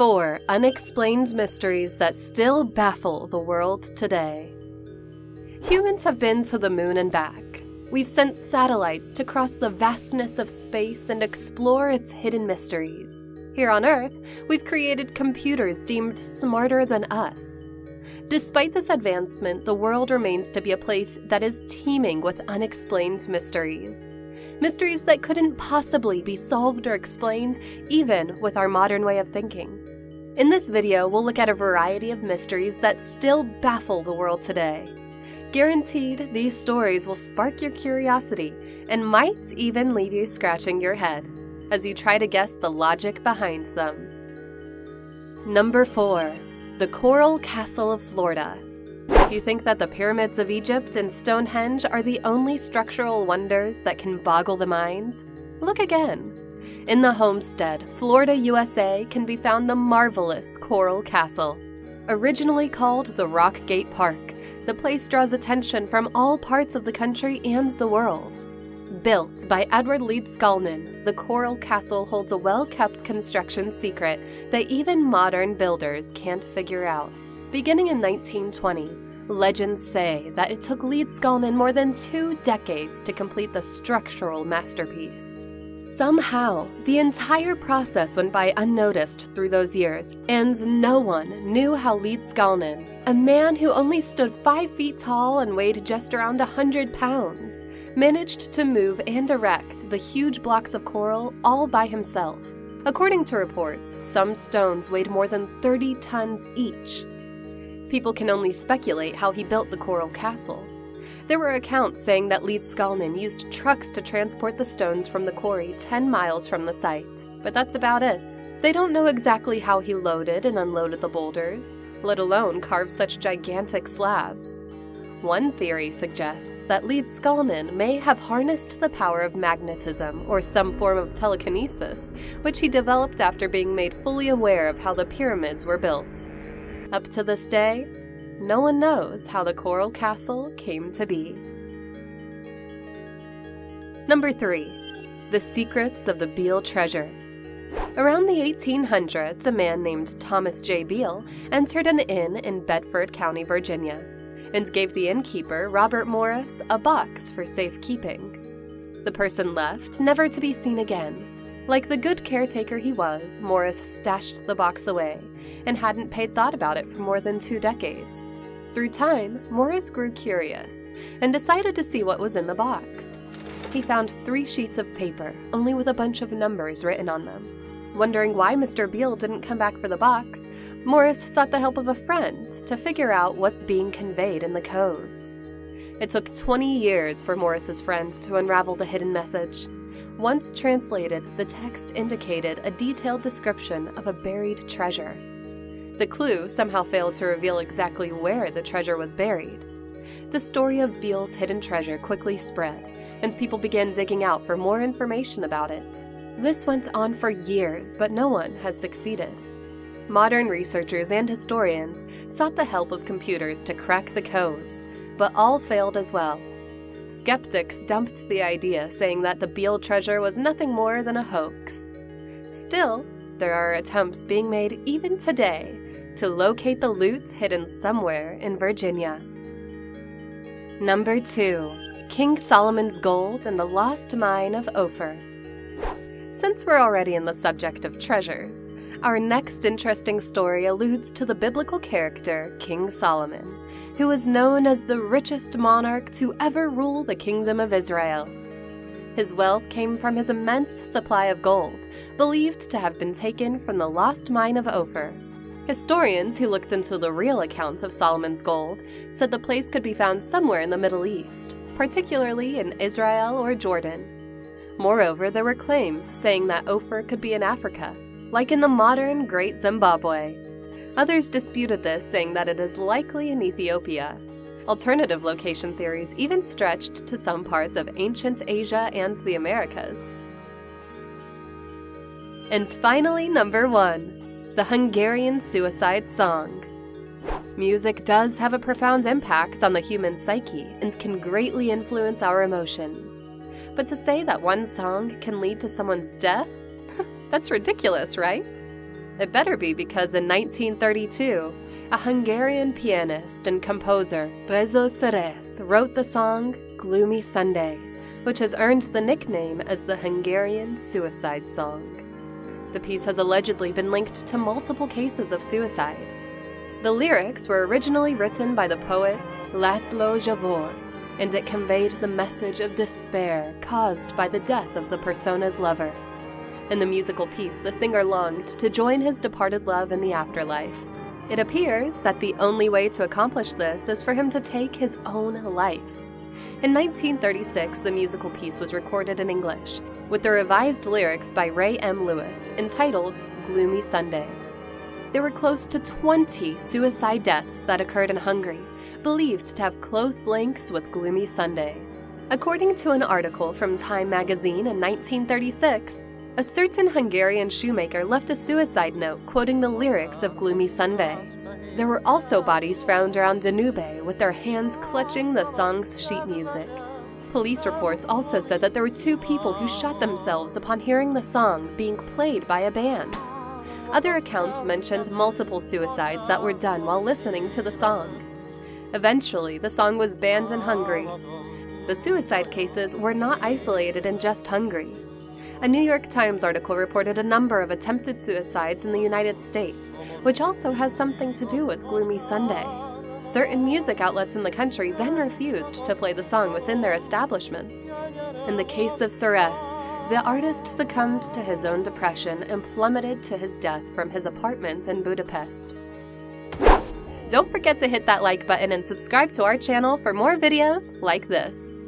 4 unexplained mysteries that still baffle the world today. Humans have been to the moon and back. We've sent satellites to cross the vastness of space and explore its hidden mysteries. Here on Earth, we've created computers deemed smarter than us. Despite this advancement, the world remains to be a place that is teeming with unexplained mysteries. Mysteries that couldn't possibly be solved or explained, even with our modern way of thinking. In this video, we'll look at a variety of mysteries that still baffle the world today. Guaranteed, these stories will spark your curiosity and might even leave you scratching your head as you try to guess the logic behind them. Number 4. The Coral Castle of Florida. If you think that the pyramids of Egypt and Stonehenge are the only structural wonders that can boggle the mind, look again. In the Homestead, Florida, USA, can be found the marvelous Coral Castle. Originally called the Rock Gate Park, the place draws attention from all parts of the country and the world. Built by Edward Leeds Scullin, the Coral Castle holds a well-kept construction secret that even modern builders can't figure out. Beginning in 1920, legends say that it took Leeds Scullin more than 2 decades to complete the structural masterpiece. Somehow, the entire process went by unnoticed through those years, and no one knew how Leeds Scullin, a man who only stood 5 feet tall and weighed just around 100 pounds, managed to move and erect the huge blocks of coral all by himself. According to reports, some stones weighed more than 30 tons each. People can only speculate how he built the Coral Castle. There were accounts saying that Leeds Scullin used trucks to transport the stones from the quarry 10 miles from the site, but that's about it. They don't know exactly how he loaded and unloaded the boulders, let alone carve such gigantic slabs. One theory suggests that Leeds Scullin may have harnessed the power of magnetism or some form of telekinesis, which he developed after being made fully aware of how the pyramids were built. Up to this day, no one knows how the Coral Castle came to be. Number 3. The Secrets of the Beale Treasure. Around the 1800s, a man named Thomas J. Beale entered an inn in Bedford County, Virginia, and gave the innkeeper, Robert Morris, a box for safekeeping. The person left, never to be seen again. Like the good caretaker he was, Morris stashed the box away and hadn't paid thought about it for more than 2 decades. Through time, Morris grew curious and decided to see what was in the box. He found 3 sheets of paper, only with a bunch of numbers written on them. Wondering why Mr. Beale didn't come back for the box, Morris sought the help of a friend to figure out what's being conveyed in the codes. It took 20 years for Morris's friend to unravel the hidden message. Once translated, the text indicated a detailed description of a buried treasure. The clue somehow failed to reveal exactly where the treasure was buried. The story of Beale's hidden treasure quickly spread, and people began digging out for more information about it. This went on for years, but no one has succeeded. Modern researchers and historians sought the help of computers to crack the codes, but all failed as well. Skeptics dumped the idea, saying that the Beale treasure was nothing more than a hoax. Still, there are attempts being made even today to locate the loot hidden somewhere in Virginia. Number 2. King Solomon's Gold and the Lost Mine of Ophir. Since we're already in the subject of treasures, our next interesting story alludes to the biblical character King Solomon, who was known as the richest monarch to ever rule the kingdom of Israel. His wealth came from his immense supply of gold, believed to have been taken from the lost mine of Ophir. Historians who looked into the real account of Solomon's gold said the place could be found somewhere in the Middle East, particularly in Israel or Jordan. Moreover, there were claims saying that Ophir could be in Africa, like in the modern Great Zimbabwe. Others disputed this, saying that it is likely in Ethiopia. Alternative location theories even stretched to some parts of ancient Asia and the Americas. And finally, number 1. The Hungarian Suicide Song. Music does have a profound impact on the human psyche and can greatly influence our emotions. But to say that one song can lead to someone's death? That's ridiculous, right? It better be, because in 1932, a Hungarian pianist and composer, Rezo Szeres, wrote the song Gloomy Sunday, which has earned the nickname as the Hungarian suicide song. The piece has allegedly been linked to multiple cases of suicide. The lyrics were originally written by the poet Laszlo Javor, and it conveyed the message of despair caused by the death of the persona's lover. In the musical piece, the singer longed to join his departed love in the afterlife. It appears that the only way to accomplish this is for him to take his own life. In 1936, the musical piece was recorded in English, with the revised lyrics by Ray M. Lewis, entitled Gloomy Sunday. There were close to 20 suicide deaths that occurred in Hungary, believed to have close links with Gloomy Sunday. According to an article from Time magazine in 1936, a certain Hungarian shoemaker left a suicide note quoting the lyrics of Gloomy Sunday. There were also bodies found around Danube with their hands clutching the song's sheet music. Police reports also said that there were 2 people who shot themselves upon hearing the song being played by a band. Other accounts mentioned multiple suicides that were done while listening to the song. Eventually, the song was banned in Hungary. The suicide cases were not isolated in just Hungary. A New York Times article reported a number of attempted suicides in the United States, which also has something to do with Gloomy Sunday. Certain music outlets in the country then refused to play the song within their establishments. In the case of Szeres, the artist succumbed to his own depression and plummeted to his death from his apartment in Budapest. Don't forget to hit that like button and subscribe to our channel for more videos like this.